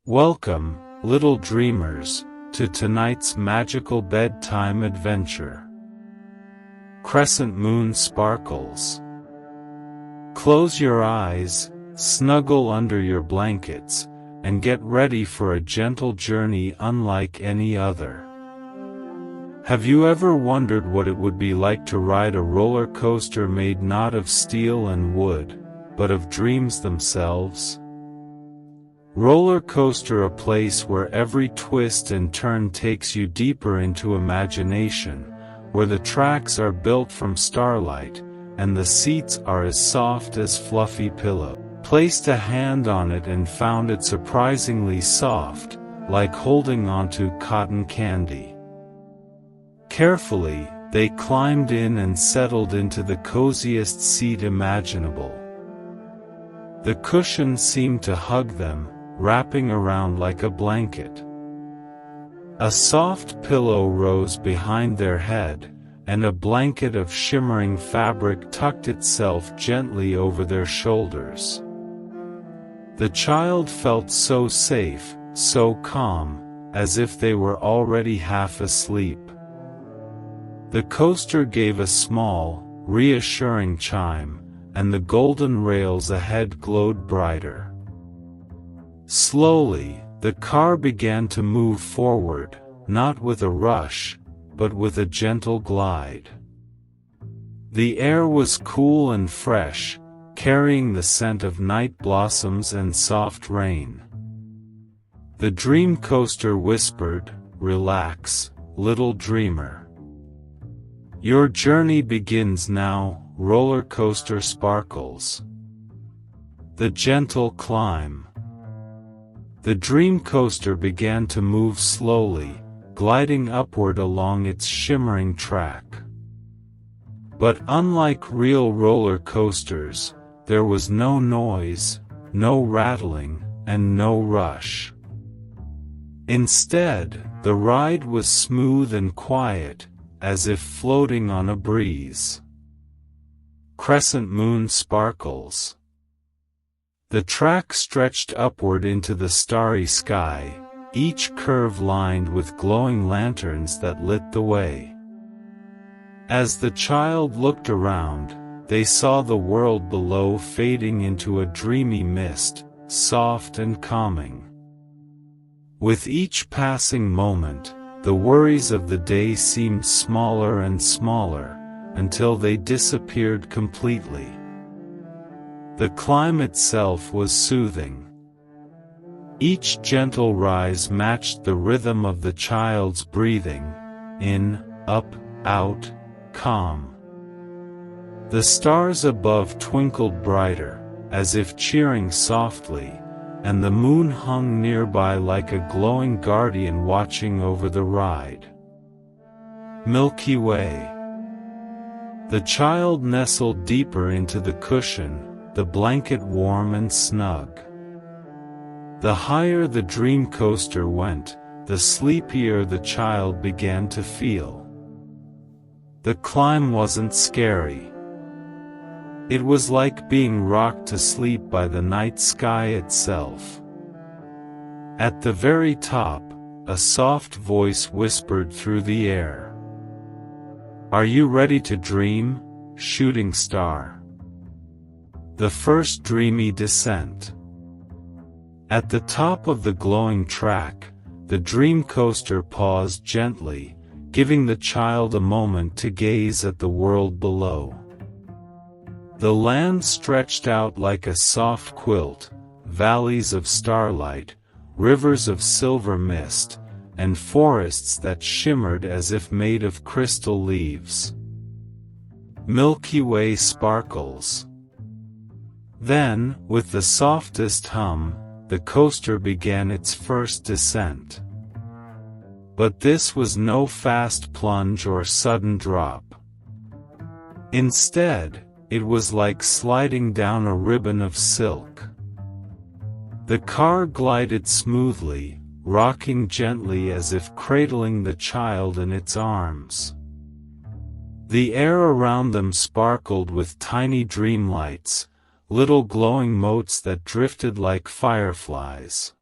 Welcome, little dreamers, to tonight's magical bedtime adventure. Crescent moon sparkles. Close your eyes, snuggle under your blankets, and get ready for a gentle journey unlike any other. Have you ever wondered what it would be like to ride a roller coaster made not of steel and wood, but of dreams themselves? Roller coaster, a place where every twist and turn takes you deeper into imagination, where the tracks are built from starlight, and the seats are as soft as fluffy pillow. Placed a hand on it and found it surprisingly soft, like holding onto cotton candy. Carefully, they climbed in and settled into the coziest seat imaginable. The cushion seemed to hug them, wrapping around like a blanket. A soft pillow rose behind their head, and a blanket of shimmering fabric tucked itself gently over their shoulders. The child felt so safe, so calm, as if they were already half asleep. The coaster gave a small, reassuring chime, and the golden rails ahead glowed brighter. Slowly, the car began to move forward, not with a rush, but with a gentle glide. The air was cool and fresh, carrying the scent of night blossoms and soft rain. The dream coaster whispered, "Relax, little dreamer. Your journey begins now, roller coaster sparkles." The gentle climb. The dream coaster began to move slowly, gliding upward along its shimmering track. But unlike real roller coasters, there was no noise, no rattling, and no rush. Instead, the ride was smooth and quiet, as if floating on a breeze. Crescent moon sparkles. The track stretched upward into the starry sky, each curve lined with glowing lanterns that lit the way. As the child looked around, they saw the world below fading into a dreamy mist, soft and calming. With each passing moment, the worries of the day seemed smaller and smaller, until they disappeared completely. The climb itself was soothing. Each gentle rise matched the rhythm of the child's breathing, in, up, out, calm. The stars above twinkled brighter, as if cheering softly, and the moon hung nearby like a glowing guardian watching over the ride. Milky Way. The child nestled deeper into the cushion, the blanket warm and snug. The higher the dream coaster went, the sleepier the child began to feel. The climb wasn't scary. It was like being rocked to sleep by the night sky itself. At the very top, a soft voice whispered through the air. "Are you ready to dream, shooting star?" The first dreamy descent. At the top of the glowing track, the dream coaster paused gently, giving the child a moment to gaze at the world below. The land stretched out like a soft quilt, valleys of starlight, rivers of silver mist, and forests that shimmered as if made of crystal leaves. Milky Way sparkles. Then, with the softest hum, the coaster began its first descent. But this was no fast plunge or sudden drop. Instead, it was like sliding down a ribbon of silk. The car glided smoothly, rocking gently as if cradling the child in its arms. The air around them sparkled with tiny dream lights, little glowing motes that drifted like fireflies.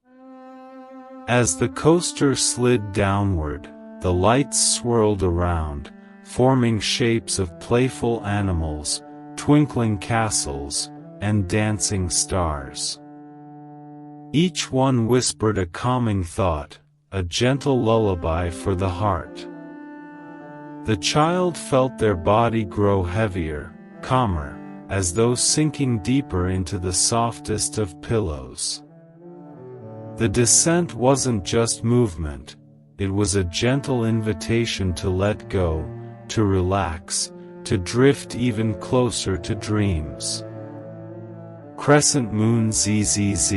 As the coaster slid downward, the lights swirled around, forming shapes of playful animals, twinkling castles, and dancing stars. Each one whispered a calming thought, a gentle lullaby for the heart. The child felt their body grow heavier, calmer, as though sinking deeper into the softest of pillows. The descent wasn't just movement, it was a gentle invitation to let go, to relax, to drift even closer to dreams. Crescent moon ZZZ.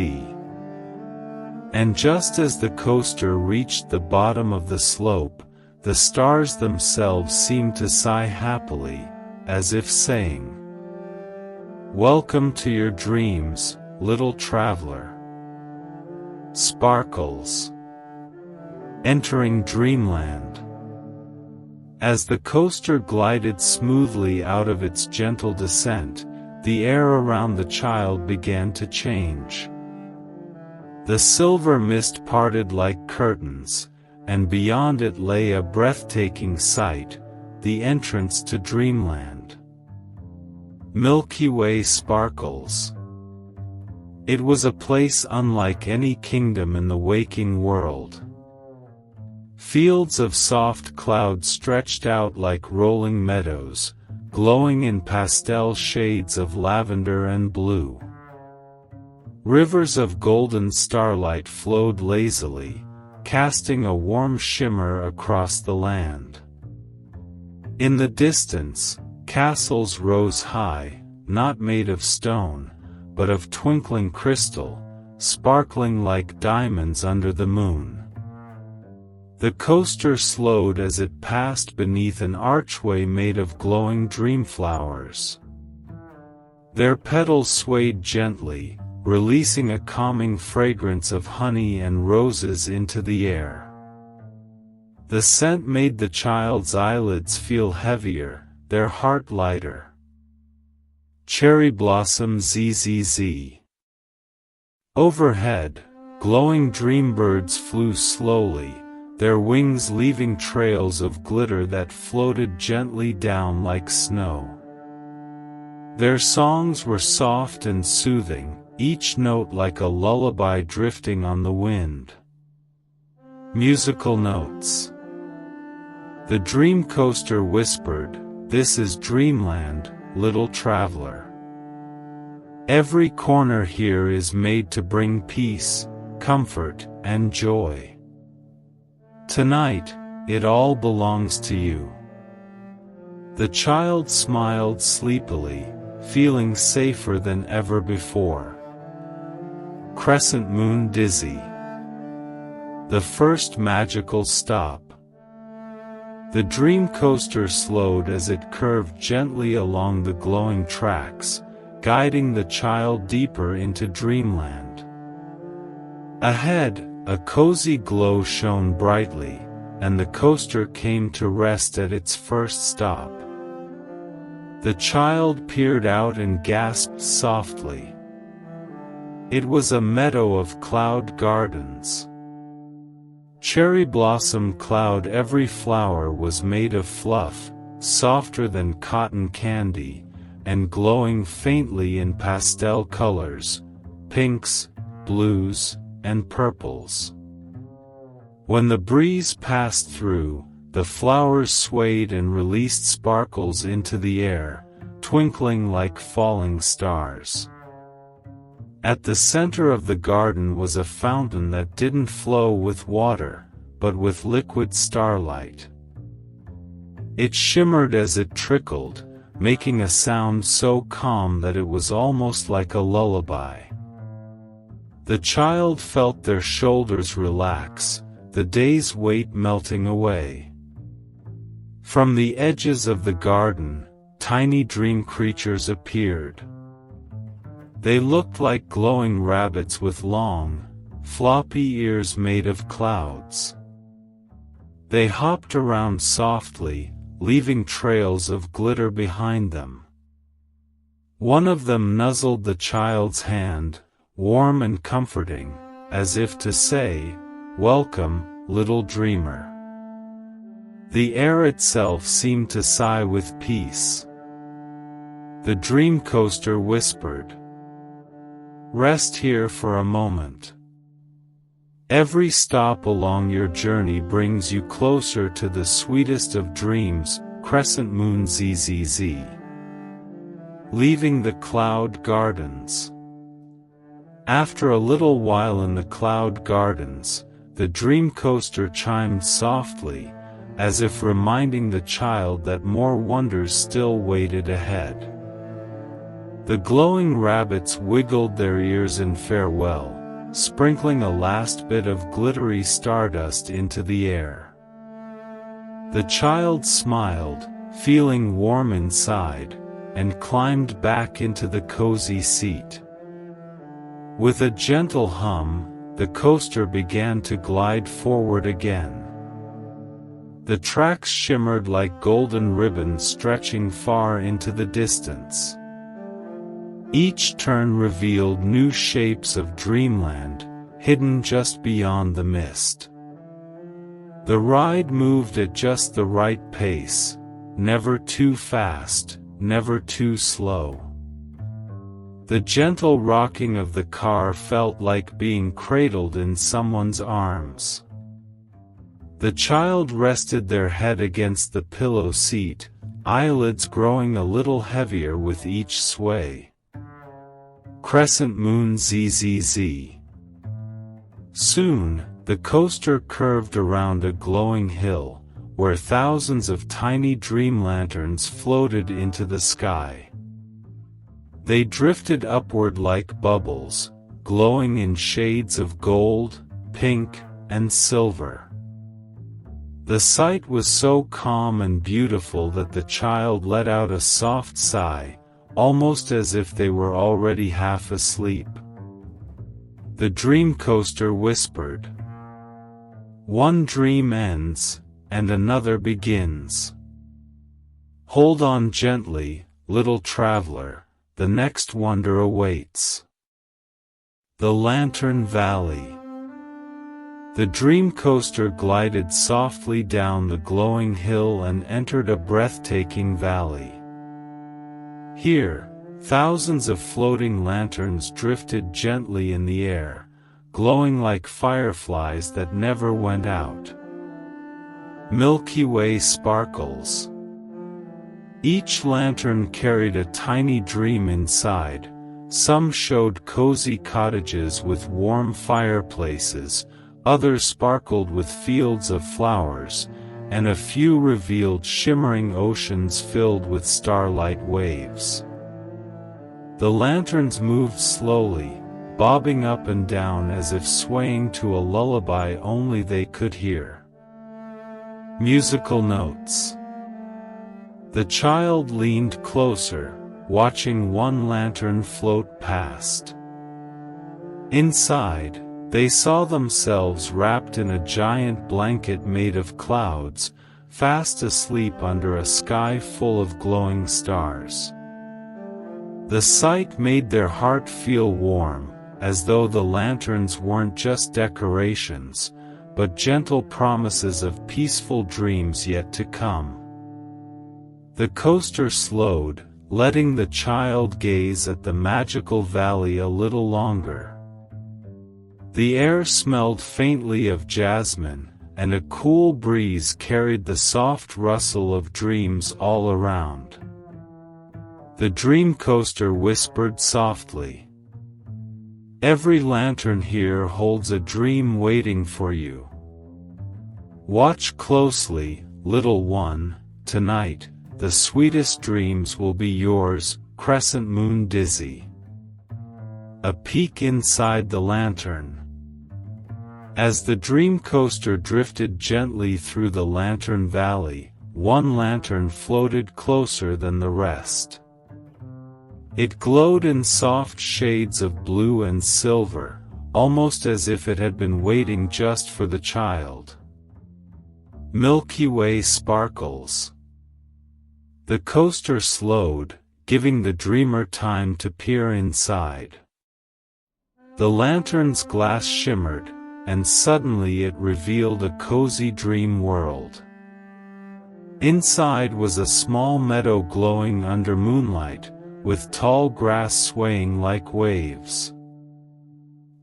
And just as the coaster reached the bottom of the slope, the stars themselves seemed to sigh happily, as if saying, "Welcome to your dreams, little traveler." Sparkles. Entering dreamland. As the coaster glided smoothly out of its gentle descent, the air around the child began to change. The silver mist parted like curtains, and beyond it lay a breathtaking sight, the entrance to dreamland. Milky Way sparkles. It was a place unlike any kingdom in the waking world. Fields of soft cloud stretched out like rolling meadows, glowing in pastel shades of lavender and blue. Rivers of golden starlight flowed lazily, casting a warm shimmer across the land. In the distance, castles rose high, not made of stone, but of twinkling crystal, sparkling like diamonds under the moon. The coaster slowed as it passed beneath an archway made of glowing dreamflowers. Their petals swayed gently, releasing a calming fragrance of honey and roses into the air. The scent made the child's eyelids feel heavier, their heart lighter. Cherry blossom ZZZ. Overhead, glowing dreambirds flew slowly, their wings leaving trails of glitter that floated gently down like snow. Their songs were soft and soothing, each note like a lullaby drifting on the wind. Musical notes. The Dreamcoaster whispered, "This is dreamland, little traveler. Every corner here is made to bring peace, comfort, and joy. Tonight, it all belongs to you." The child smiled sleepily, feeling safer than ever before. Crescent moon dizzy. The first magical stop. The Dreamcoaster slowed as it curved gently along the glowing tracks, guiding the child deeper into dreamland. Ahead, a cozy glow shone brightly, and the coaster came to rest at its first stop. The child peered out and gasped softly. It was a meadow of cloud gardens. Cherry blossom cloud, every flower was made of fluff, softer than cotton candy, and glowing faintly in pastel colors, pinks, blues, and purples. When the breeze passed through, the flowers swayed and released sparkles into the air, twinkling like falling stars. At the center of the garden was a fountain that didn't flow with water, but with liquid starlight. It shimmered as it trickled, making a sound so calm that it was almost like a lullaby. The child felt their shoulders relax, the day's weight melting away. From the edges of the garden, tiny dream creatures appeared. They looked like glowing rabbits with long, floppy ears made of clouds. They hopped around softly, leaving trails of glitter behind them. One of them nuzzled the child's hand, warm and comforting, as if to say, "Welcome, little dreamer." The air itself seemed to sigh with peace. The Dreamcoaster whispered, "Rest here for a moment. Every stop along your journey brings you closer to the sweetest of dreams, Crescent Moon ZZZ." Leaving the cloud gardens. After a little while in the cloud gardens, the Dreamcoaster chimed softly, as if reminding the child that more wonders still waited ahead. The glowing rabbits wiggled their ears in farewell, sprinkling a last bit of glittery stardust into the air. The child smiled, feeling warm inside, and climbed back into the cozy seat. With a gentle hum, the coaster began to glide forward again. The tracks shimmered like golden ribbons stretching far into the distance. Each turn revealed new shapes of dreamland, hidden just beyond the mist. The ride moved at just the right pace, never too fast, never too slow. The gentle rocking of the car felt like being cradled in someone's arms. The child rested their head against the pillow seat, eyelids growing a little heavier with each sway. Crescent Moon ZZZ. Soon, the coaster curved around a glowing hill, where thousands of tiny dream lanterns floated into the sky. They drifted upward like bubbles, glowing in shades of gold, pink, and silver. The sight was so calm and beautiful that the child let out a soft sigh, almost as if they were already half asleep. The Dreamcoaster whispered, "One dream ends, and another begins. Hold on gently, little traveler, the next wonder awaits." The Lantern Valley. The Dreamcoaster glided softly down the glowing hill and entered a breathtaking valley. Here, thousands of floating lanterns drifted gently in the air, glowing like fireflies that never went out. Milky Way sparkles. Each lantern carried a tiny dream inside. Some showed cozy cottages with warm fireplaces, others sparkled with fields of flowers, and a few revealed shimmering oceans filled with starlight waves. The lanterns moved slowly, bobbing up and down as if swaying to a lullaby only they could hear. Musical notes. The child leaned closer, watching one lantern float past. Inside, they saw themselves wrapped in a giant blanket made of clouds, fast asleep under a sky full of glowing stars. The sight made their heart feel warm, as though the lanterns weren't just decorations, but gentle promises of peaceful dreams yet to come. The coaster slowed, letting the child gaze at the magical valley a little longer. The air smelled faintly of jasmine, and a cool breeze carried the soft rustle of dreams all around. The Dreamcoaster whispered softly, "Every lantern here holds a dream waiting for you. Watch closely, little one, tonight, the sweetest dreams will be yours, Crescent Moon Dizzy." A peek inside the lantern. As the Dreamcoaster drifted gently through the Lantern Valley, one lantern floated closer than the rest. It glowed in soft shades of blue and silver, almost as if it had been waiting just for the child. Milky Way sparkles. The coaster slowed, giving the dreamer time to peer inside. The lantern's glass shimmered, and suddenly it revealed a cozy dream world. Inside was a small meadow glowing under moonlight, with tall grass swaying like waves.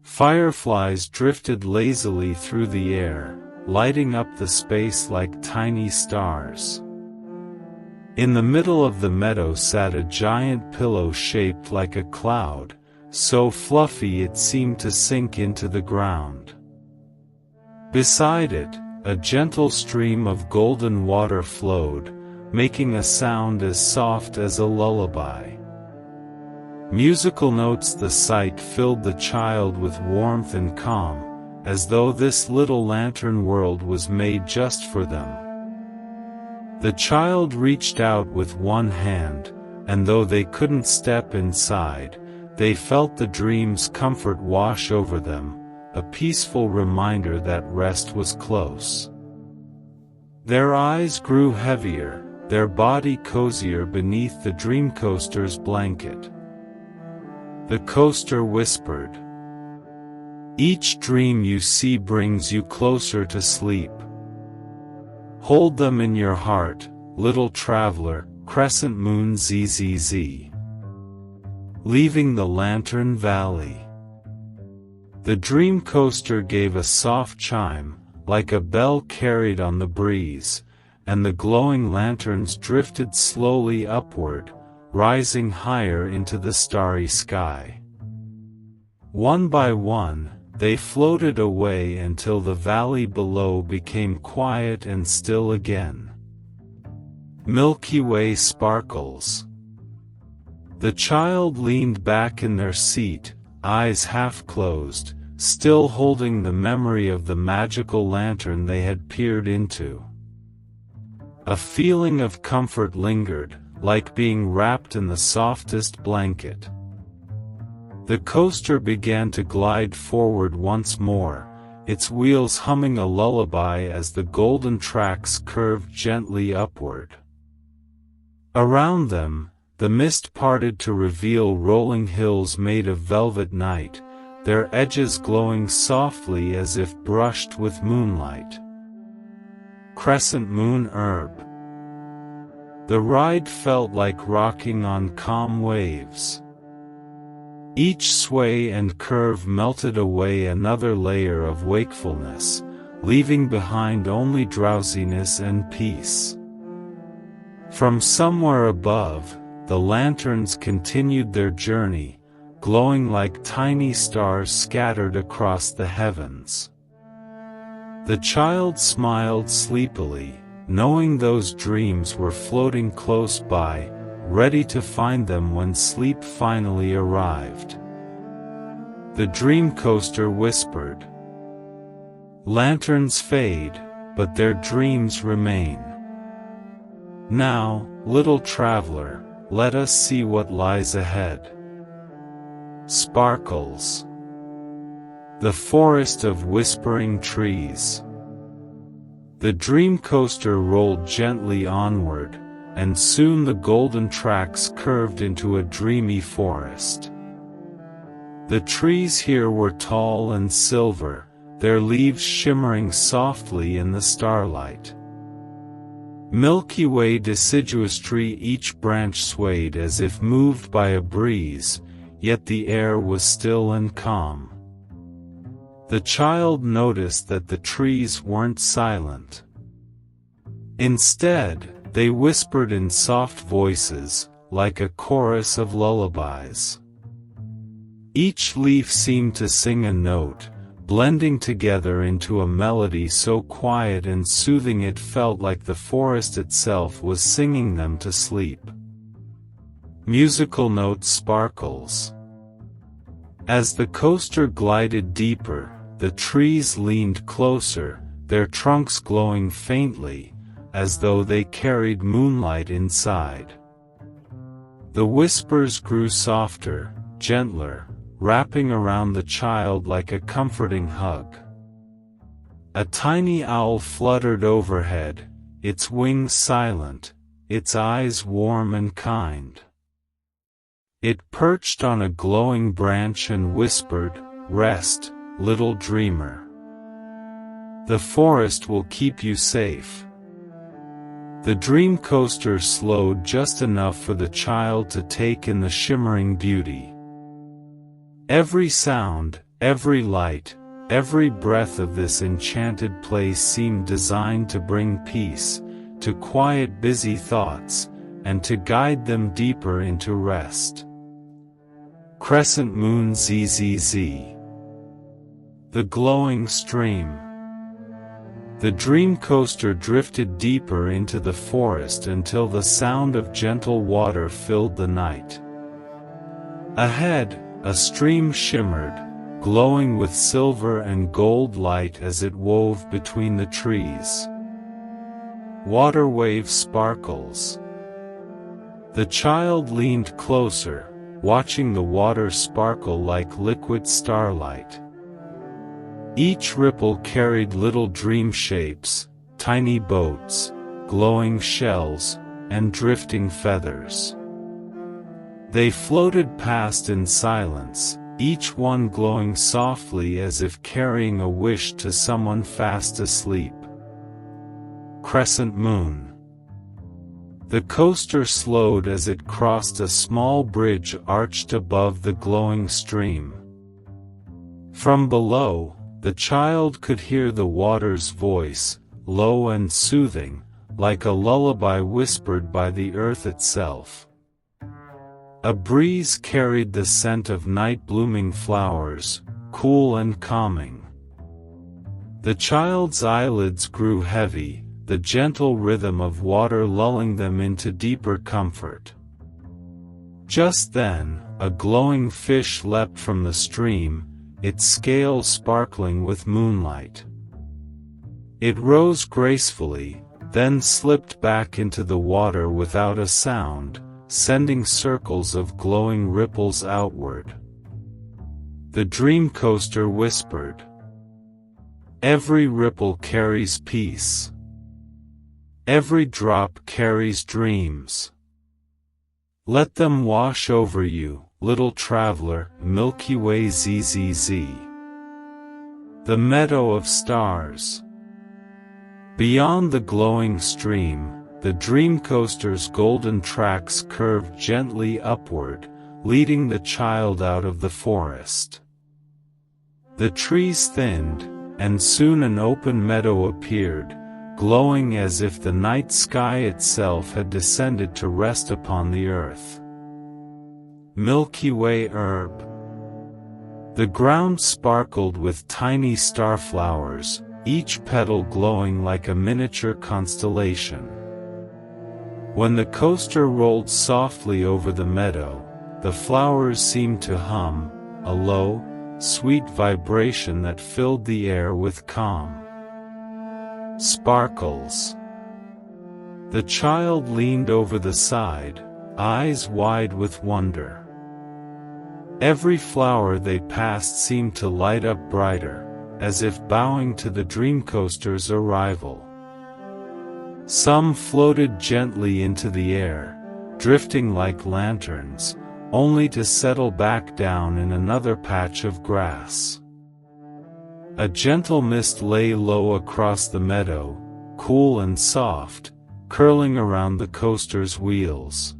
Fireflies drifted lazily through the air, lighting up the space like tiny stars. In the middle of the meadow sat a giant pillow shaped like a cloud, so fluffy it seemed to sink into the ground. Beside it, a gentle stream of golden water flowed, making a sound as soft as a lullaby. Musical notes. The sight filled the child with warmth and calm, as though this little lantern world was made just for them. The child reached out with one hand, and though they couldn't step inside, they felt the dream's comfort wash over them, a peaceful reminder that rest was close. Their eyes grew heavier, their body cozier beneath the Dreamcoaster's blanket. The coaster whispered, "Each dream you see brings you closer to sleep. Hold them in your heart, little traveler." Crescent Moon ZZZ. Leaving the Lantern Valley. The Dreamcoaster gave a soft chime, like a bell carried on the breeze, and the glowing lanterns drifted slowly upward, rising higher into the starry sky. One by one, they floated away until the valley below became quiet and still again. Milky Way sparkles. The child leaned back in their seat, eyes half closed, still holding the memory of the magical lantern they had peered into. A feeling of comfort lingered, like being wrapped in the softest blanket. The coaster began to glide forward once more, its wheels humming a lullaby as the golden tracks curved gently upward. Around them, the mist parted to reveal rolling hills made of velvet night, their edges glowing softly as if brushed with moonlight. Crescent Moon Herb. The ride felt like rocking on calm waves. Each sway and curve melted away another layer of wakefulness, leaving behind only drowsiness and peace. From somewhere above, the lanterns continued their journey, glowing like tiny stars scattered across the heavens. The child smiled sleepily, knowing those dreams were floating close by, ready to find them when sleep finally arrived. The Dreamcoaster whispered, "Lanterns fade, but their dreams remain. Now, little traveler, let us see what lies ahead." Sparkles. The forest of whispering trees. The Dreamcoaster rolled gently onward, and soon the golden tracks curved into a dreamy forest. The trees here were tall and silver, their leaves shimmering softly in the starlight. Milky Way deciduous tree, each branch swayed as if moved by a breeze, yet the air was still and calm. The child noticed that the trees weren't silent. Instead, they whispered in soft voices, like a chorus of lullabies. Each leaf seemed to sing a note, blending together into a melody so quiet and soothing it felt like the forest itself was singing them to sleep. Musical notes. Sparkles. As the coaster glided deeper, the trees leaned closer, their trunks glowing faintly, as though they carried moonlight inside. The whispers grew softer, gentler, wrapping around the child like a comforting hug. A tiny owl fluttered overhead, its wings silent, its eyes warm and kind. It perched on a glowing branch and whispered, "Rest, little dreamer." The forest will keep you safe. The dream coaster slowed just enough for the child to take in the shimmering beauty. Every sound, every light, every breath of this enchanted place seemed designed to bring peace, to quiet busy thoughts, and to guide them deeper into rest. Crescent Moon ZZZ. The glowing stream. The dream coaster drifted deeper into the forest until the sound of gentle water filled the night. Ahead, a stream shimmered, glowing with silver and gold light as it wove between the trees. Water wave sparkles. The child leaned closer, watching the water sparkle like liquid starlight. Each ripple carried little dream shapes, tiny boats, glowing shells, and drifting feathers. They floated past in silence, each one glowing softly as if carrying a wish to someone fast asleep. Crescent Moon. The coaster slowed as it crossed a small bridge arched above the glowing stream. From below, the child could hear the water's voice, low and soothing, like a lullaby whispered by the earth itself. A breeze carried the scent of night-blooming flowers, cool and calming. The child's eyelids grew heavy, the gentle rhythm of water lulling them into deeper comfort. Just then, a glowing fish leapt from the stream, its scales sparkling with moonlight. It rose gracefully, then slipped back into the water without a sound, sending circles of glowing ripples outward. The dream coaster whispered, "Every ripple carries peace. Every drop carries dreams. Let them wash over you, little traveler, Milky Way ZZZ." The Meadow of Stars. Beyond the glowing stream, the dream coaster's golden tracks curved gently upward, leading the child out of the forest. The trees thinned, and soon an open meadow appeared, glowing as if the night sky itself had descended to rest upon the earth. Milky Way herb. The ground sparkled with tiny starflowers, each petal glowing like a miniature constellation. When the coaster rolled softly over the meadow, the flowers seemed to hum, a low, sweet vibration that filled the air with calm. Sparkles. The child leaned over the side, eyes wide with wonder. Every flower they passed seemed to light up brighter, as if bowing to the dream coaster's arrival. Some floated gently into the air, drifting like lanterns, only to settle back down in another patch of grass. A gentle mist lay low across the meadow, cool and soft, curling around the coaster's wheels.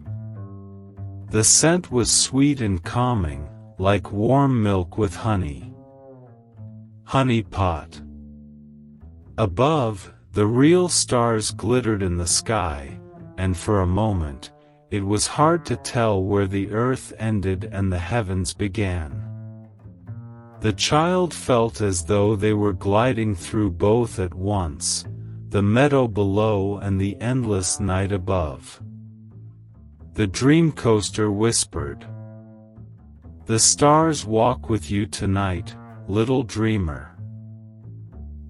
The scent was sweet and calming, like warm milk with honey. Honey pot. Above, the real stars glittered in the sky, and for a moment, it was hard to tell where the earth ended and the heavens began. The child felt as though they were gliding through both at once, the meadow below and the endless night above. The dream coaster whispered, "The stars walk with you tonight, little dreamer.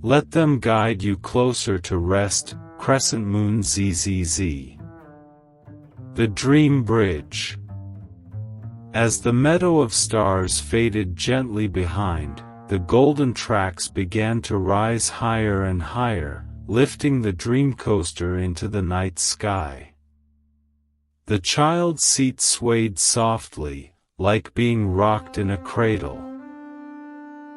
Let them guide you closer to rest." Crescent Moon ZZZ. The Dream Bridge. As the meadow of stars faded gently behind, the golden tracks began to rise higher and higher, lifting the dream coaster into the night sky. The child's seat swayed softly, like being rocked in a cradle.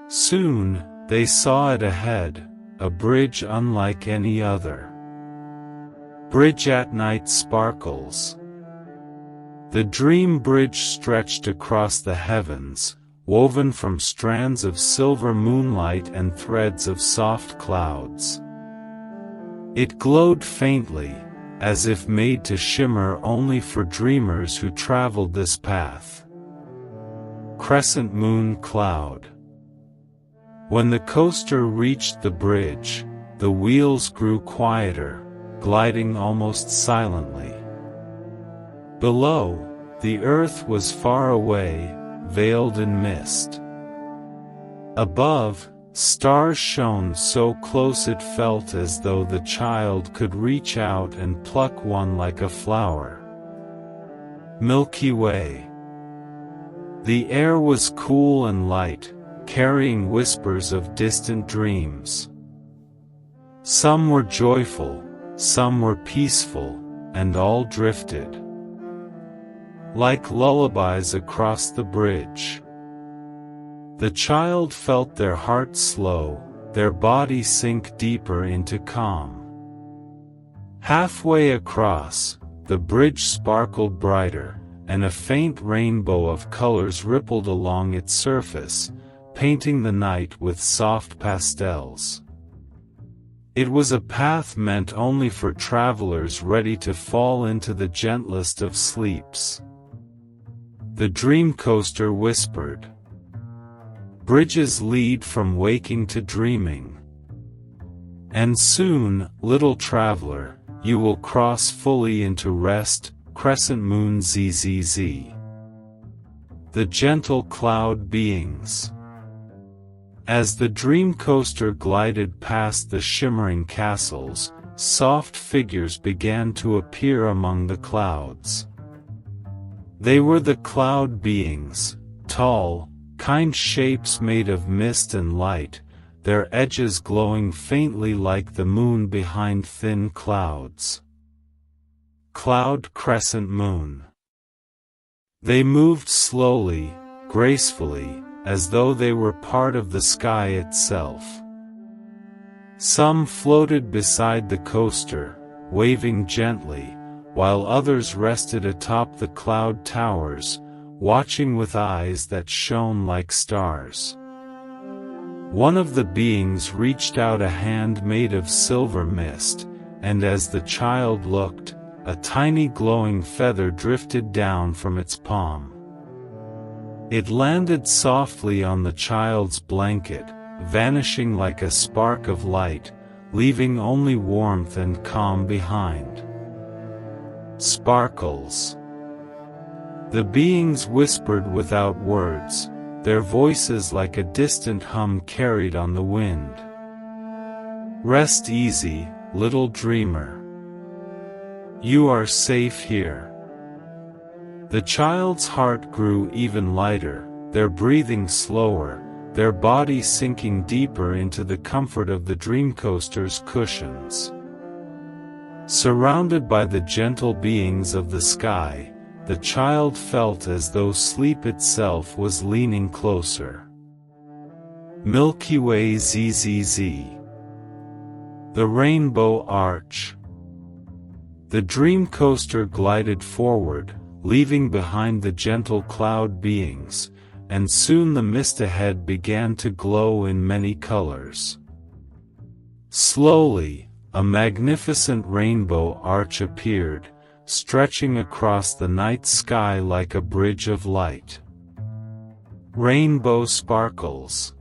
Soon, they saw it ahead, a bridge unlike any other. Bridge at night sparkles. The dream bridge stretched across the heavens, woven from strands of silver moonlight and threads of soft clouds. It glowed faintly, as if made to shimmer only for dreamers who traveled this path. Crescent moon cloud. When the coaster reached the bridge, the wheels grew quieter, gliding almost silently. Below, the earth was far away, veiled in mist. Above, stars shone so close it felt as though the child could reach out and pluck one like a flower. Milky Way. The air was cool and light, carrying whispers of distant dreams. Some were joyful, some were peaceful, and all drifted like lullabies across the bridge. The child felt their heart slow, their body sink deeper into calm. Halfway across, the bridge sparkled brighter, and a faint rainbow of colors rippled along its surface, painting the night with soft pastels. It was a path meant only for travelers ready to fall into the gentlest of sleeps. The Dreamcoaster whispered, "Bridges lead from waking to dreaming. And soon, little traveler, you will cross fully into rest." Crescent moon ZZZ. The gentle cloud beings. As the Dreamcoaster glided past the shimmering castles, soft figures began to appear among the clouds. They were the cloud beings, tall, kind shapes made of mist and light, their edges glowing faintly like the moon behind thin clouds. Cloud Crescent Moon. They moved slowly, gracefully, as though they were part of the sky itself. Some floated beside the coaster, waving gently, while others rested atop the cloud towers, watching with eyes that shone like stars. One of the beings reached out a hand made of silver mist, and as the child looked, a tiny glowing feather drifted down from its palm. It landed softly on the child's blanket, vanishing like a spark of light, leaving only warmth and calm behind. Sparkles. The beings whispered without words, their voices like a distant hum carried on the wind. Rest easy, little dreamer. You are safe here. The child's heart grew even lighter, their breathing slower, their body sinking deeper into the comfort of the Dreamcoaster's cushions. Surrounded by the gentle beings of the sky, the child felt as though sleep itself was leaning closer. Milky Way ZZZ. The Rainbow Arch. The Dreamcoaster glided forward, leaving behind the gentle cloud beings, and soon the mist ahead began to glow in many colors. Slowly, a magnificent rainbow arch appeared, stretching across the night sky like a bridge of light. Rainbow sparkles.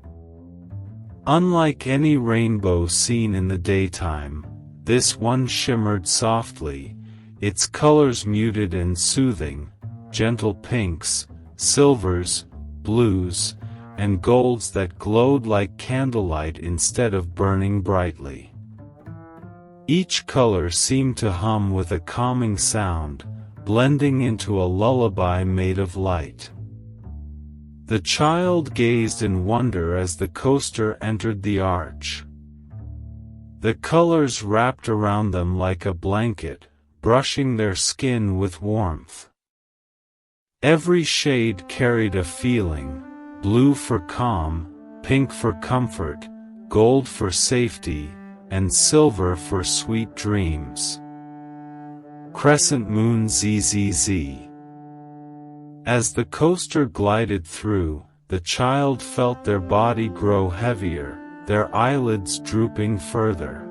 Unlike any rainbow seen in the daytime, this one shimmered softly, its colors muted and soothing, gentle pinks, silvers, blues, and golds that glowed like candlelight instead of burning brightly. Each color seemed to hum with a calming sound, blending into a lullaby made of light. The child gazed in wonder as the coaster entered the arch. The colors wrapped around them like a blanket, brushing their skin with warmth. Every shade carried a feeling: blue for calm, pink for comfort, gold for safety, and silver for sweet dreams. Crescent Moon ZZZ. As the coaster glided through, the child felt their body grow heavier, their eyelids drooping further.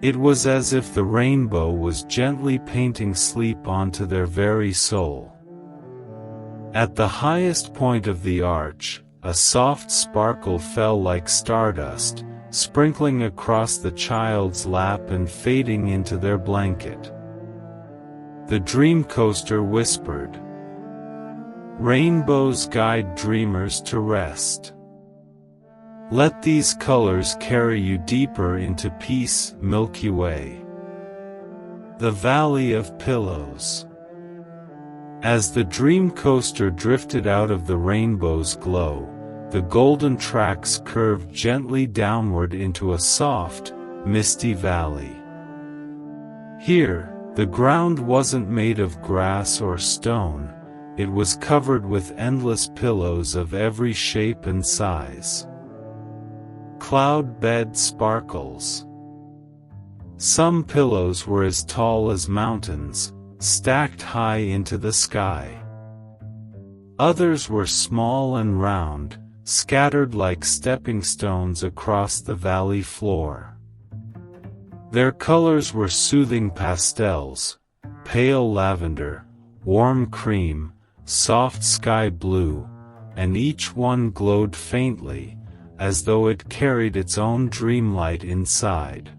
It was as if the rainbow was gently painting sleep onto their very soul. At the highest point of the arch, a soft sparkle fell like stardust, sprinkling across the child's lap and fading into their blanket. The Dreamcoaster whispered, "Rainbows guide dreamers to rest. Let these colors carry you deeper into peace, Milky Way." The Valley of Pillows. As the Dreamcoaster drifted out of the rainbow's glow, the golden tracks curved gently downward into a soft, misty valley. Here, the ground wasn't made of grass or stone, it was covered with endless pillows of every shape and size. Cloud bed sparkles. Some pillows were as tall as mountains, stacked high into the sky. Others were small and round, scattered like stepping stones across the valley floor. Their colors were soothing pastels, pale lavender, warm cream, soft sky blue, and each one glowed faintly, as though it carried its own dreamlight inside.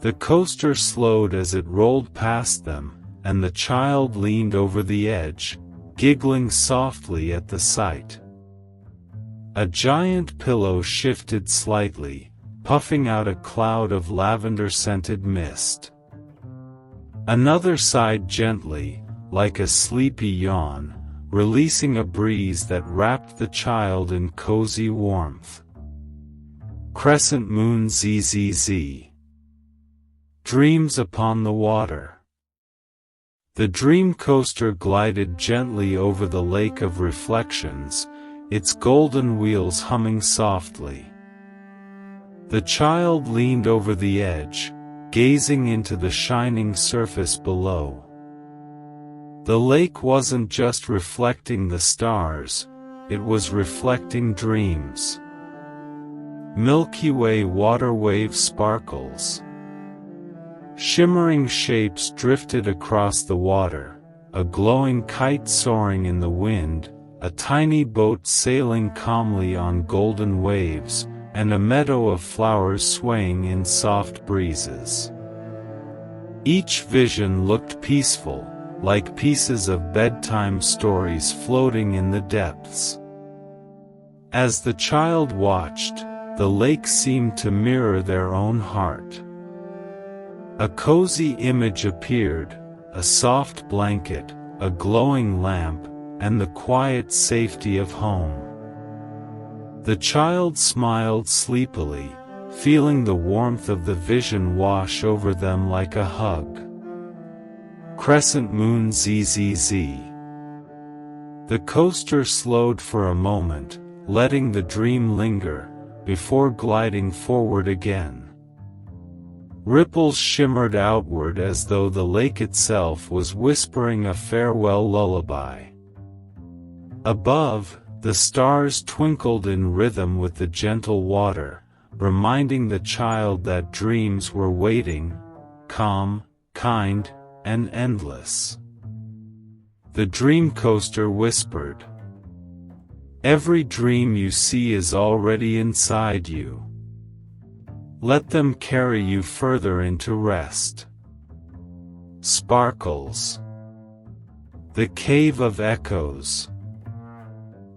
The coaster slowed as it rolled past them, and the child leaned over the edge, giggling softly at the sight. A giant pillow shifted slightly, puffing out a cloud of lavender-scented mist. Another sighed gently, like a sleepy yawn, releasing a breeze that wrapped the child in cozy warmth. Crescent Moon ZZZ. Dreams upon the water. The Dreamcoaster glided gently over the lake of reflections, its golden wheels humming softly. The child leaned over the edge, gazing into the shining surface below. The lake wasn't just reflecting the stars, it was reflecting dreams. Milky Way water wave sparkles. Shimmering shapes drifted across the water, a glowing kite soaring in the wind, a tiny boat sailing calmly on golden waves, and a meadow of flowers swaying in soft breezes. Each vision looked peaceful, like pieces of bedtime stories floating in the depths. As the child watched, the lake seemed to mirror their own heart. A cozy image appeared, a soft blanket, a glowing lamp, and the quiet safety of home. The child smiled sleepily, feeling the warmth of the vision wash over them like a hug. Crescent Moon ZZZ. The coaster slowed for a moment, letting the dream linger, before gliding forward again. Ripples shimmered outward as though the lake itself was whispering a farewell lullaby. Above, the stars twinkled in rhythm with the gentle water, reminding the child that dreams were waiting, calm, kind, and endless. The Dreamcoaster whispered, "Every dream you see is already inside you. Let them carry you further into rest." Sparkles. The Cave of Echoes.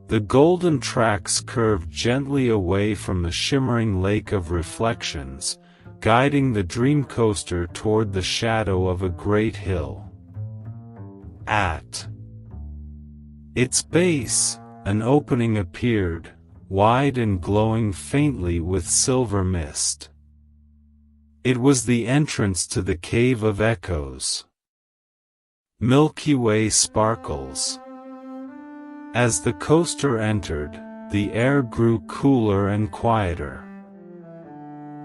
The golden tracks curved gently away from the shimmering lake of reflections, guiding the Dreamcoaster toward the shadow of a great hill. At its base, an opening appeared, wide and glowing faintly with silver mist. It was the entrance to the Cave of Echoes. Milky Way sparkles. As the coaster entered, the air grew cooler and quieter.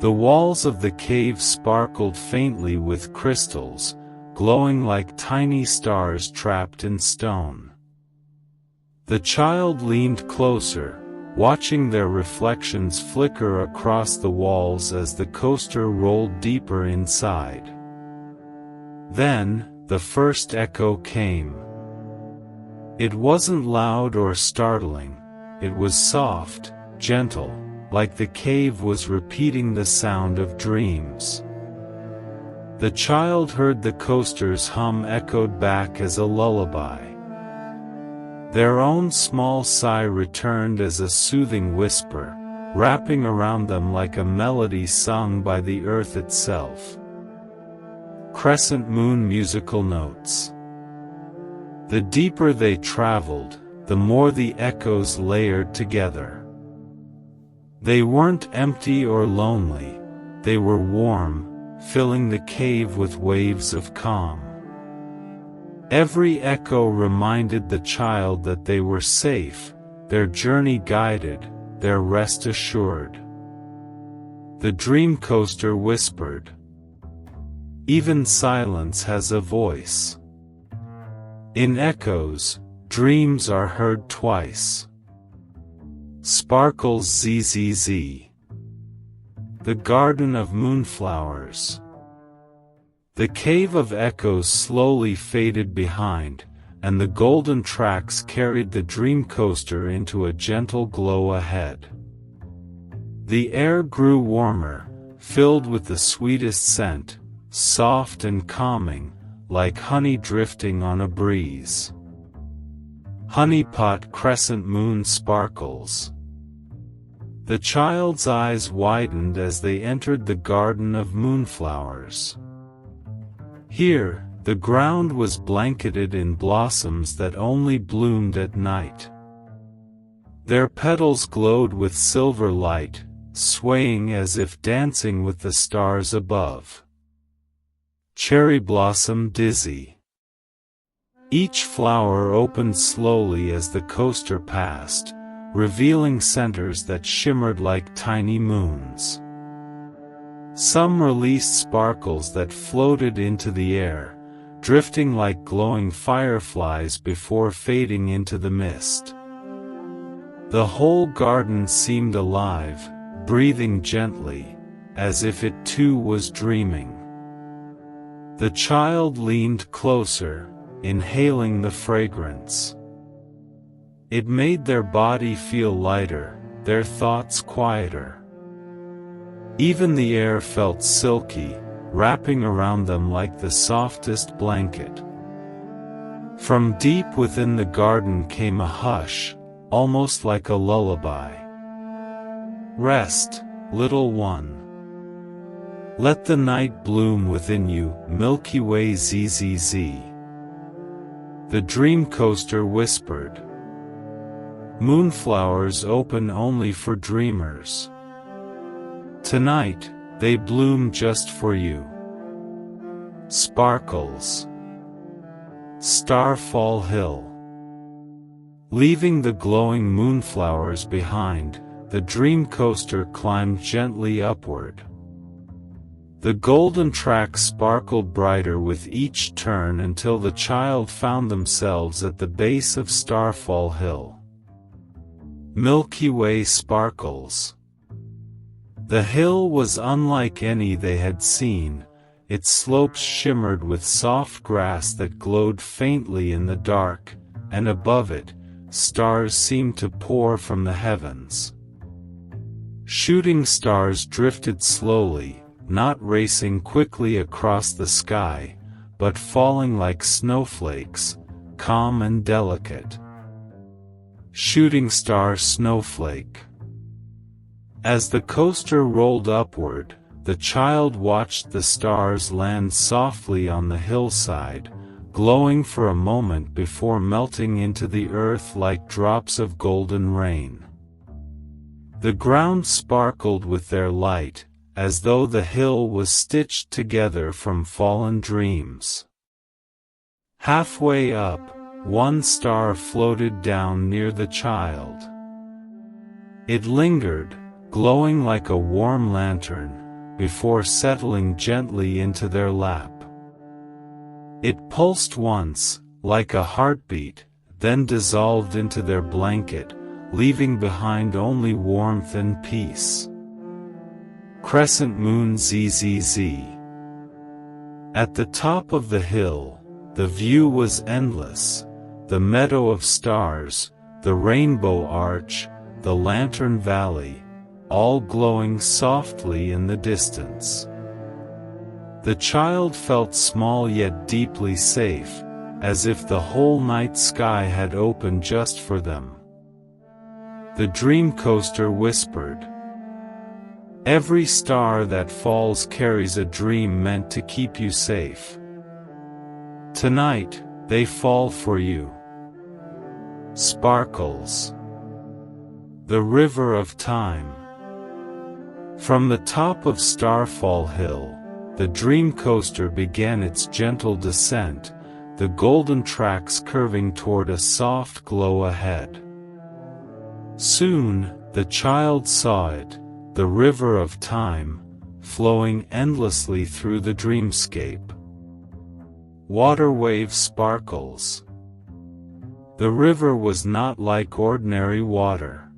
The walls of the cave sparkled faintly with crystals, glowing like tiny stars trapped in stone. The child leaned closer, watching their reflections flicker across the walls as the coaster rolled deeper inside. Then, the first echo came. It wasn't loud or startling, it was soft, gentle, like the cave was repeating the sound of dreams. The child heard the coaster's hum echoed back as a lullaby. Their own small sigh returned as a soothing whisper, wrapping around them like a melody sung by the earth itself. Crescent moon musical notes. The deeper they traveled, the more the echoes layered together. They weren't empty or lonely, they were warm, filling the cave with waves of calm. Every echo reminded the child that they were safe, their journey guided, their rest assured. The Dreamcoaster whispered, "Even silence has a voice. In echoes, dreams are heard twice." Sparkles ZZZ. The Garden of Moonflowers. The cave of echoes slowly faded behind, and the golden tracks carried the Dreamcoaster into a gentle glow ahead. The air grew warmer, filled with the sweetest scent, soft and calming, like honey drifting on a breeze. Honeypot crescent moon sparkles. The child's eyes widened as they entered the garden of moonflowers. Here, the ground was blanketed in blossoms that only bloomed at night. Their petals glowed with silver light, swaying as if dancing with the stars above. Cherry blossom dizzy. Each flower opened slowly as the coaster passed, revealing centers that shimmered like tiny moons. Some released sparkles that floated into the air, drifting like glowing fireflies before fading into the mist. The whole garden seemed alive, breathing gently, as if it too was dreaming. The child leaned closer, inhaling the fragrance. It made their body feel lighter, their thoughts quieter. Even the air felt silky, wrapping around them like the softest blanket. From deep within the garden came a hush, almost like a lullaby. Rest, little one. Let the night bloom within you, Milky Way ZZZ. The Dreamcoaster whispered. Moonflowers open only for dreamers. Tonight, they bloom just for you. Sparkles. Starfall Hill. Leaving the glowing moonflowers behind, the Dreamcoaster climbed gently upward. The golden tracks sparkled brighter with each turn until the child found themselves at the base of Starfall Hill. Milky Way sparkles. The hill was unlike any they had seen, its slopes shimmered with soft grass that glowed faintly in the dark, and above it, stars seemed to pour from the heavens. Shooting stars drifted slowly, not racing quickly across the sky, but falling like snowflakes, calm and delicate. Shooting star snowflake. As the coaster rolled upward, the child watched the stars land softly on the hillside, glowing for a moment before melting into the earth like drops of golden rain. The ground sparkled with their light, as though the hill was stitched together from fallen dreams. Halfway up, one star floated down near the child. It lingered, glowing like a warm lantern, before settling gently into their lap. It pulsed once, like a heartbeat, then dissolved into their blanket, leaving behind only warmth and peace. Crescent Moon ZZZ. At the top of the hill, the view was endless, the meadow of stars, the rainbow arch, the lantern valley, all glowing softly in the distance. The child felt small yet deeply safe, as if the whole night sky had opened just for them. The Dreamcoaster whispered, "Every star that falls carries a dream meant to keep you safe. Tonight, they fall for you." Sparkles. The River of Time. From the top of Starfall Hill, the Dreamcoaster began its gentle descent, the golden tracks curving toward a soft glow ahead. Soon, the child saw it, the River of Time, flowing endlessly through the dreamscape. Water wave sparkles. The river was not like ordinary water.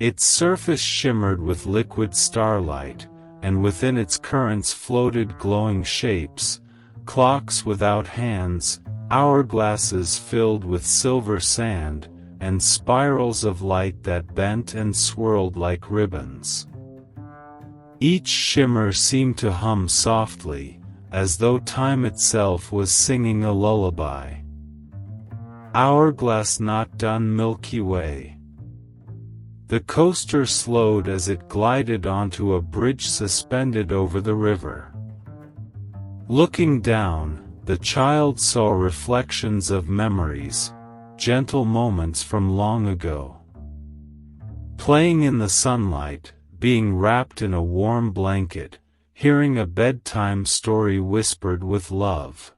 Its surface shimmered with liquid starlight, and within its currents floated glowing shapes, clocks without hands, hourglasses filled with silver sand, and spirals of light that bent and swirled like ribbons. Each shimmer seemed to hum softly, as though time itself was singing a lullaby. Hourglass not done Milky Way. The coaster slowed as it glided onto a bridge suspended over the river. Looking down, the child saw reflections of memories, gentle moments from long ago. Playing in the sunlight, being wrapped in a warm blanket, hearing a bedtime story whispered with love.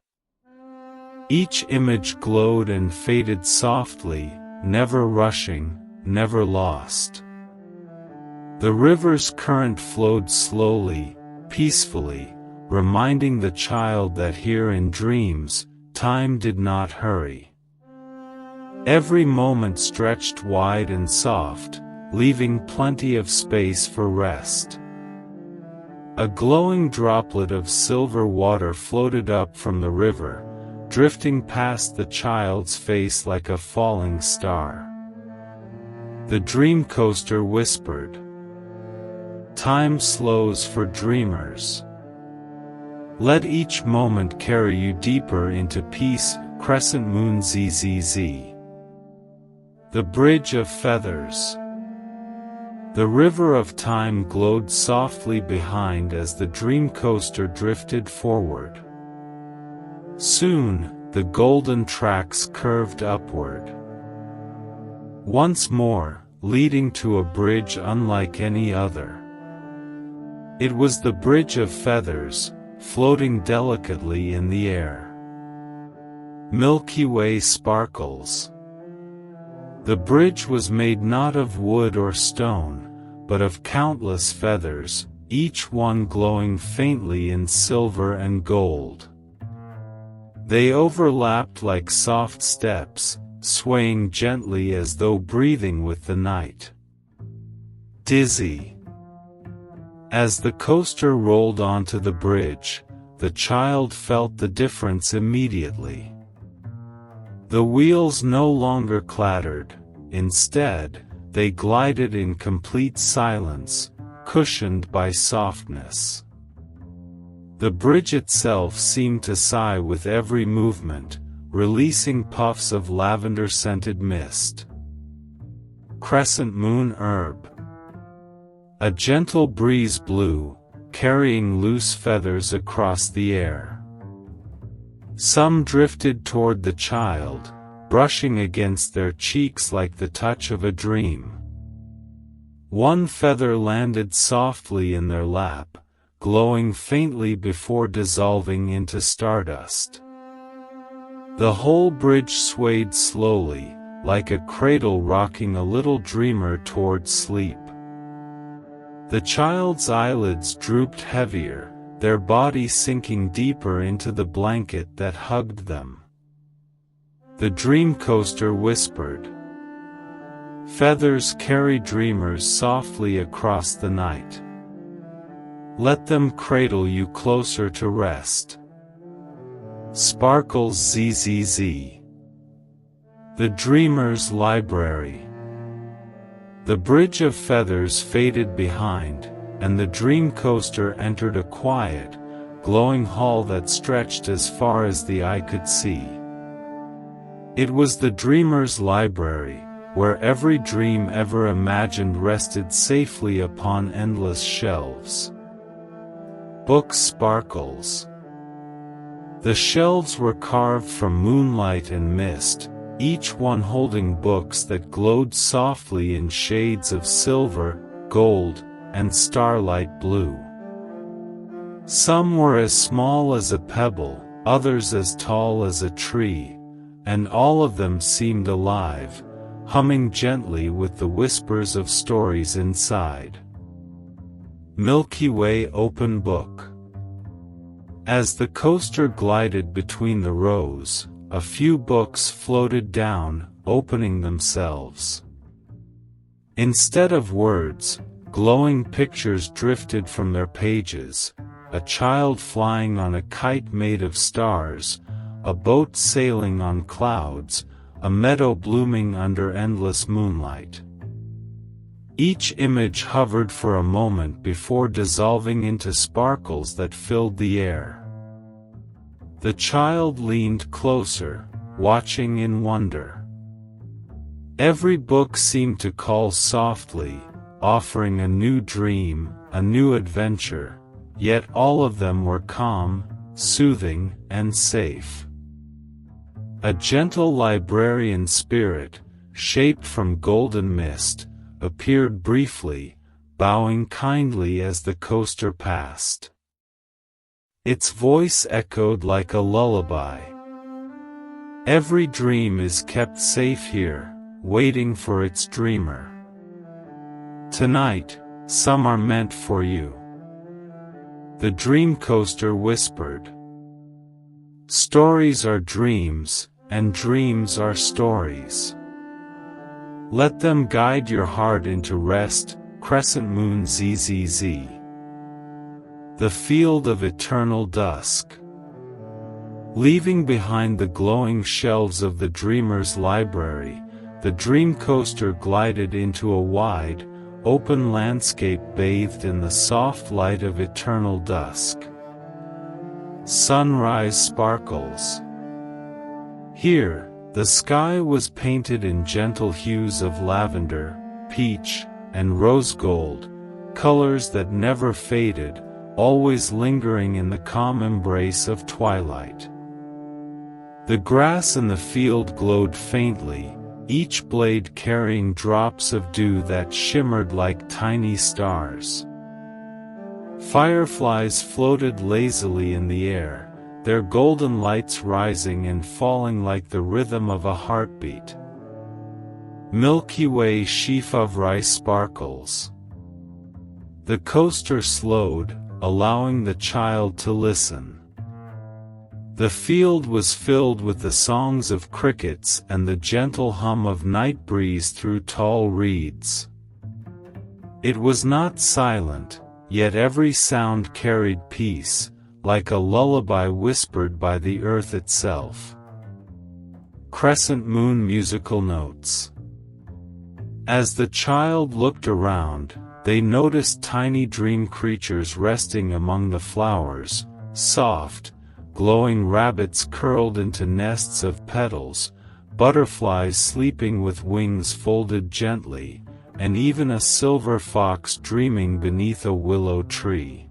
Each image glowed and faded softly, never rushing, never lost. The river's current flowed slowly, peacefully, reminding the child that here in dreams, time did not hurry. Every moment stretched wide and soft, leaving plenty of space for rest. A glowing droplet of silver water floated up from the river, drifting past the child's face like a falling star. The Dreamcoaster whispered, "Time slows for dreamers. Let each moment carry you deeper into peace." Crescent Moon ZZZ. The Bridge of Feathers. The River of Time glowed softly behind as the Dreamcoaster drifted forward. Soon, the golden tracks curved upward. Once more, leading to a bridge unlike any other. It was the Bridge of Feathers, floating delicately in the air. Milky Way sparkles. The bridge was made not of wood or stone, but of countless feathers, each one glowing faintly in silver and gold. They overlapped like soft steps, swaying gently as though breathing with the night. Dizzy. As the coaster rolled onto the bridge, the child felt the difference immediately. The wheels no longer clattered, instead, they glided in complete silence, cushioned by softness. The bridge itself seemed to sigh with every movement, releasing puffs of lavender-scented mist. Crescent Moon Herb. A gentle breeze blew, carrying loose feathers across the air. Some drifted toward the child, brushing against their cheeks like the touch of a dream. One feather landed softly in their lap, glowing faintly before dissolving into stardust. The whole bridge swayed slowly, like a cradle rocking a little dreamer toward sleep. The child's eyelids drooped heavier, their body sinking deeper into the blanket that hugged them. The Dreamcoaster whispered, "Feathers carry dreamers softly across the night. Let them cradle you closer to rest." Sparkles ZZZ. The Dreamer's Library. The bridge of feathers faded behind, and the Dreamcoaster entered a quiet, glowing hall that stretched as far as the eye could see. It was the Dreamer's Library, where every dream ever imagined rested safely upon endless shelves. Books sparkles. The shelves were carved from moonlight and mist, each one holding books that glowed softly in shades of silver, gold, and starlight blue. Some were as small as a pebble, others as tall as a tree, and all of them seemed alive, humming gently with the whispers of stories inside. Milky Way Open Book. As the coaster glided between the rows, a few books floated down, opening themselves. Instead of words, glowing pictures drifted from their pages: a child flying on a kite made of stars, a boat sailing on clouds, a meadow blooming under endless moonlight. Each image hovered for a moment before dissolving into sparkles that filled the air. The child leaned closer, watching in wonder. Every book seemed to call softly, offering a new dream, a new adventure, yet all of them were calm, soothing, and safe. A gentle librarian spirit, shaped from golden mist, appeared briefly, bowing kindly as the coaster passed. Its voice echoed like a lullaby. Every dream is kept safe here, waiting for its dreamer. Tonight, some are meant for you. The Dreamcoaster whispered. Stories are dreams, and dreams are stories. Let them guide your heart into rest. Crescent Moon ZZZ. The Field of Eternal Dusk. Leaving behind the glowing shelves of the Dreamer's Library, the Dreamcoaster glided into a wide, open landscape bathed in the soft light of eternal dusk. Sunrise sparkles. Here, the sky was painted in gentle hues of lavender, peach, and rose gold, colors that never faded, always lingering in the calm embrace of twilight. The grass in the field glowed faintly, each blade carrying drops of dew that shimmered like tiny stars. Fireflies floated lazily in the air, their golden lights rising and falling like the rhythm of a heartbeat. Milky Way sheaf of rice sparkles. The coaster slowed, allowing the child to listen. The field was filled with the songs of crickets and the gentle hum of night breeze through tall reeds. It was not silent, yet every sound carried peace, like a lullaby whispered by the earth itself. Crescent Moon musical notes. As the child looked around, they noticed tiny dream creatures resting among the flowers, soft, glowing rabbits curled into nests of petals, butterflies sleeping with wings folded gently, and even a silver fox dreaming beneath a willow tree.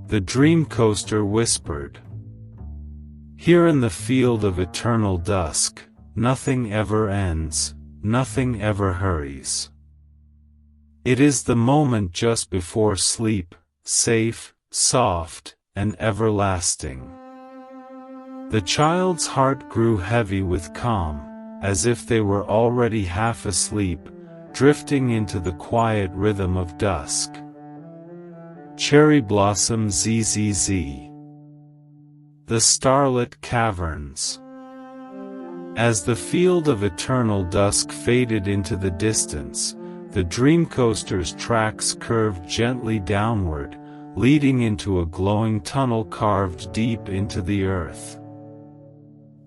The Dreamcoaster whispered. Here in the field of eternal dusk, nothing ever ends, nothing ever hurries. It is the moment just before sleep, safe, soft, and everlasting. The child's heart grew heavy with calm, as if they were already half asleep, drifting into the quiet rhythm of dusk. Cherry Blossom ZZZ. The Starlit Caverns. As the field of eternal dusk faded into the distance, the Dreamcoaster's tracks curved gently downward, leading into a glowing tunnel carved deep into the earth.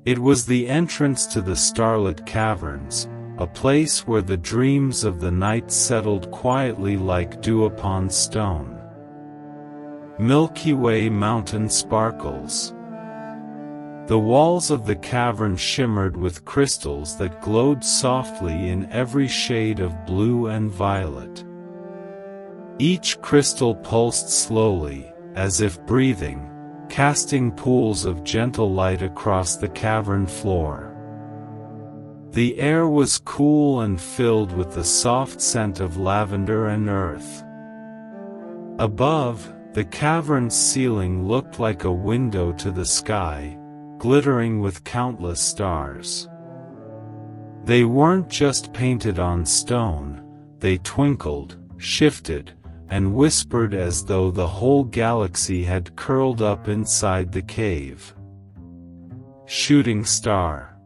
It was the entrance to the Starlit Caverns, a place where the dreams of the night settled quietly like dew upon stone. Milky Way mountain sparkles. The walls of the cavern shimmered with crystals that glowed softly in every shade of blue and violet. Each crystal pulsed slowly, as if breathing, casting pools of gentle light across the cavern floor. The air was cool and filled with the soft scent of lavender and earth. Above, the cavern's ceiling looked like a window to the sky, glittering with countless stars. They weren't just painted on stone, they twinkled, shifted, and whispered as though the whole galaxy had curled up inside the cave. Shooting Star.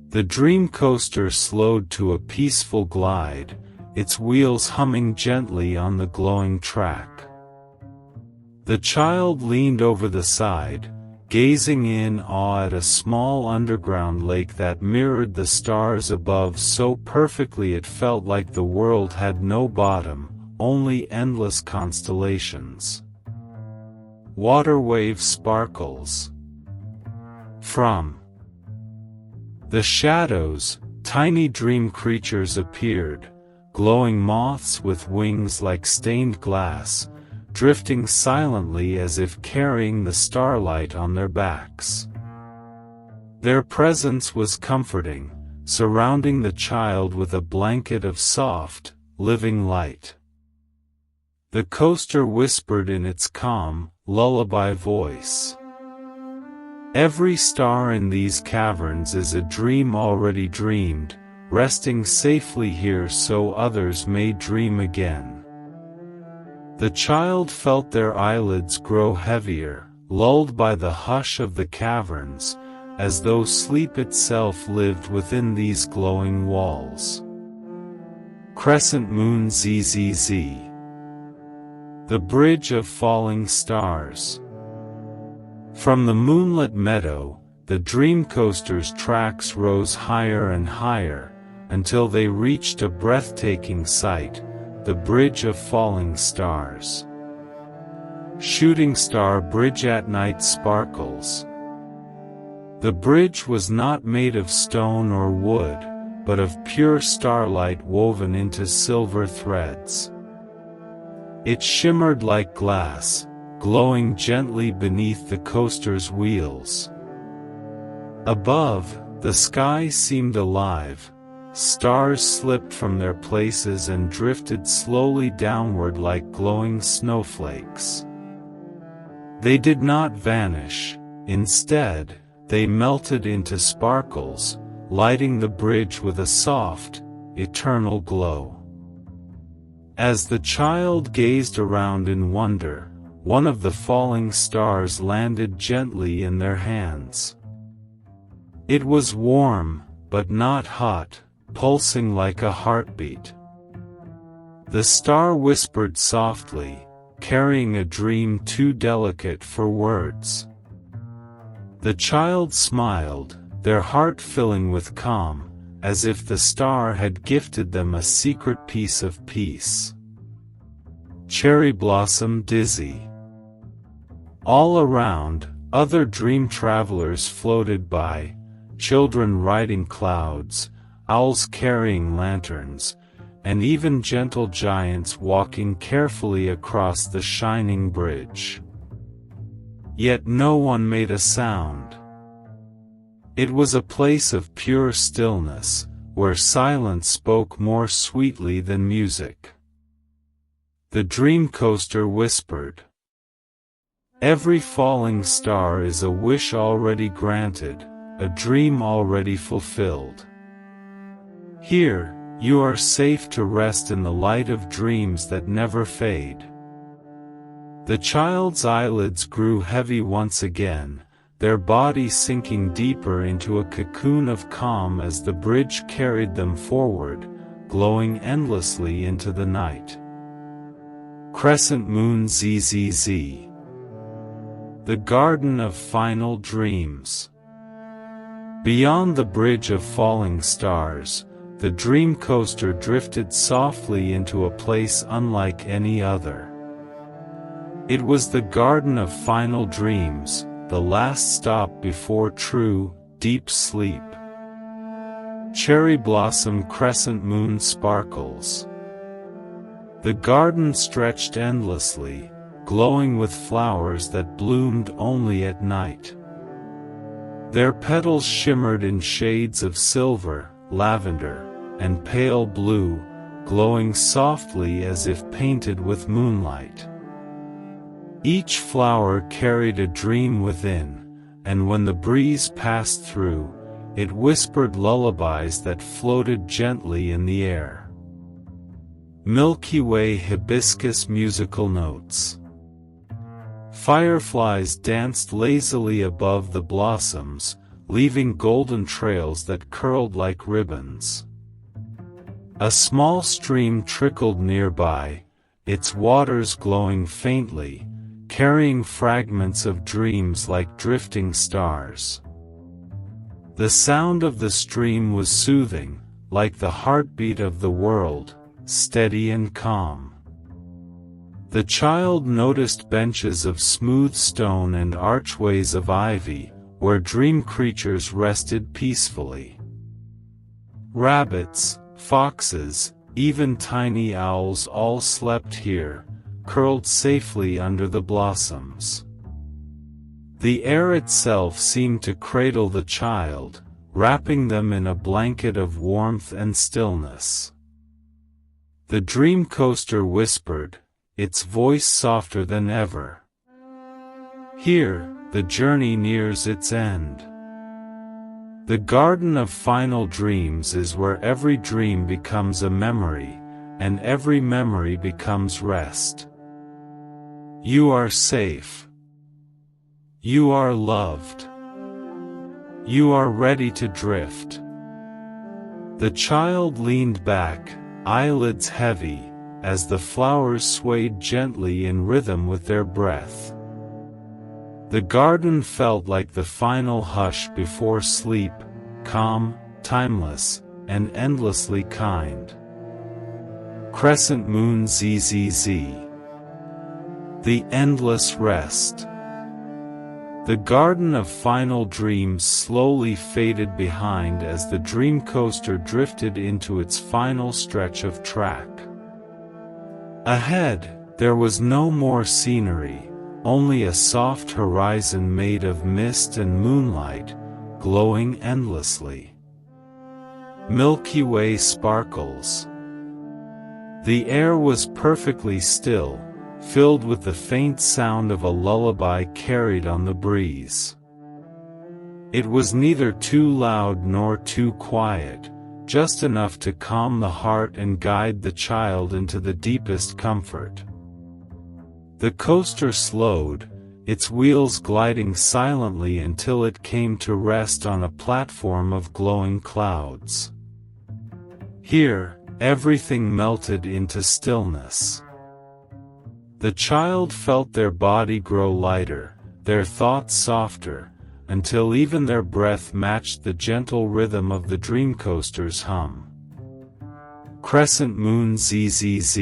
The Dreamcoaster slowed to a peaceful glide, its wheels humming gently on the glowing track. The child leaned over the side, gazing in awe at a small underground lake that mirrored the stars above so perfectly it felt like the world had no bottom, only endless constellations. Water wave sparkles. From the shadows, tiny dream creatures appeared, glowing moths with wings like stained glass, drifting silently as if carrying the starlight on their backs. Their presence was comforting, surrounding the child with a blanket of soft, living light. The coaster whispered in its calm, lullaby voice. Every star in these caverns is a dream already dreamed, resting safely here so others may dream again. The child felt their eyelids grow heavier, lulled by the hush of the caverns, as though sleep itself lived within these glowing walls. Crescent Moon ZZZ. The Bridge of Falling Stars. From the moonlit meadow, the Dreamcoaster's tracks rose higher and higher, until they reached a breathtaking sight, the Bridge of Falling Stars. Shooting Star Bridge at night sparkles. The bridge was not made of stone or wood, but of pure starlight woven into silver threads. It shimmered like glass, glowing gently beneath the coaster's wheels. Above, the sky seemed alive. Stars slipped from their places and drifted slowly downward like glowing snowflakes. They did not vanish, instead, they melted into sparkles, lighting the bridge with a soft, eternal glow. As the child gazed around in wonder, one of the falling stars landed gently in their hands. It was warm, but not hot, pulsing like a heartbeat. The star whispered softly, carrying a dream too delicate for words. The child smiled, their heart filling with calm, as if the star had gifted them a secret piece of peace. Cherry Blossom Dizzy. All around, other dream travelers floated by, children riding clouds, owls carrying lanterns, and even gentle giants walking carefully across the shining bridge. Yet no one made a sound. It was a place of pure stillness, where silence spoke more sweetly than music. The Dreamcoaster whispered. Every falling star is a wish already granted, a dream already fulfilled. Here, you are safe to rest in the light of dreams that never fade. The child's eyelids grew heavy once again, their body sinking deeper into a cocoon of calm as the bridge carried them forward, glowing endlessly into the night. Crescent Moon ZZZ. The Garden of Final Dreams. Beyond the bridge of falling stars, the dream coaster drifted softly into a place unlike any other. It was the Garden of Final Dreams, the last stop before true, deep sleep. Cherry blossom crescent moon sparkles. The garden stretched endlessly, glowing with flowers that bloomed only at night. Their petals shimmered in shades of silver, lavender, and pale blue, glowing softly as if painted with moonlight. Each flower carried a dream within, and when the breeze passed through, it whispered lullabies that floated gently in the air. Milky Way hibiscus musical notes. Fireflies danced lazily above the blossoms, leaving golden trails that curled like ribbons. A small stream trickled nearby, its waters glowing faintly, carrying fragments of dreams like drifting stars. The sound of the stream was soothing, like the heartbeat of the world, steady and calm. The child noticed benches of smooth stone and archways of ivy, where dream creatures rested peacefully. Rabbits, foxes, even tiny owls all slept here, curled safely under the blossoms. The air itself seemed to cradle the child, wrapping them in a blanket of warmth and stillness. The dream coaster whispered, its voice softer than ever. Here, the journey nears its end. The Garden of Final Dreams is where every dream becomes a memory, and every memory becomes rest. You are safe. You are loved. You are ready to drift. The child leaned back, eyelids heavy, as the flowers swayed gently in rhythm with their breath. The garden felt like the final hush before sleep, calm, timeless, and endlessly kind. Crescent Moon ZZZ. The Endless Rest. The Garden of Final Dreams slowly faded behind as the dream coaster drifted into its final stretch of track. Ahead, there was no more scenery, only a soft horizon made of mist and moonlight, glowing endlessly. Milky Way sparkles. The air was perfectly still, filled with the faint sound of a lullaby carried on the breeze. It was neither too loud nor too quiet, just enough to calm the heart and guide the child into the deepest comfort. The coaster slowed, its wheels gliding silently until it came to rest on a platform of glowing clouds. Here, everything melted into stillness. The child felt their body grow lighter, their thoughts softer, until even their breath matched the gentle rhythm of the dream coaster's hum. Crescent Moon ZZZ.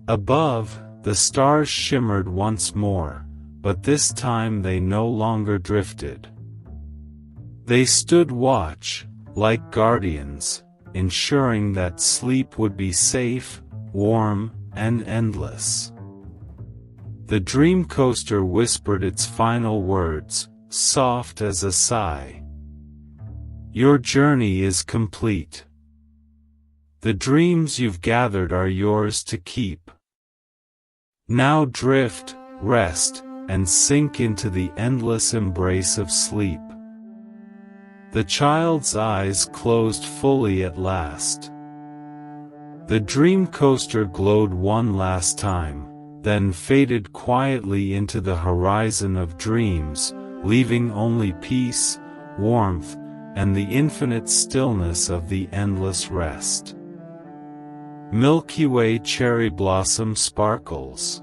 Above, the stars shimmered once more, but this time they no longer drifted. They stood watch, like guardians, ensuring that sleep would be safe, warm, and endless. The dream coaster whispered its final words, soft as a sigh. Your journey is complete. The dreams you've gathered are yours to keep. Now drift, rest, and sink into the endless embrace of sleep. The child's eyes closed fully at last. The dream coaster glowed one last time, then faded quietly into the horizon of dreams, leaving only peace, warmth, and the infinite stillness of the endless rest. Milky Way cherry blossom sparkles.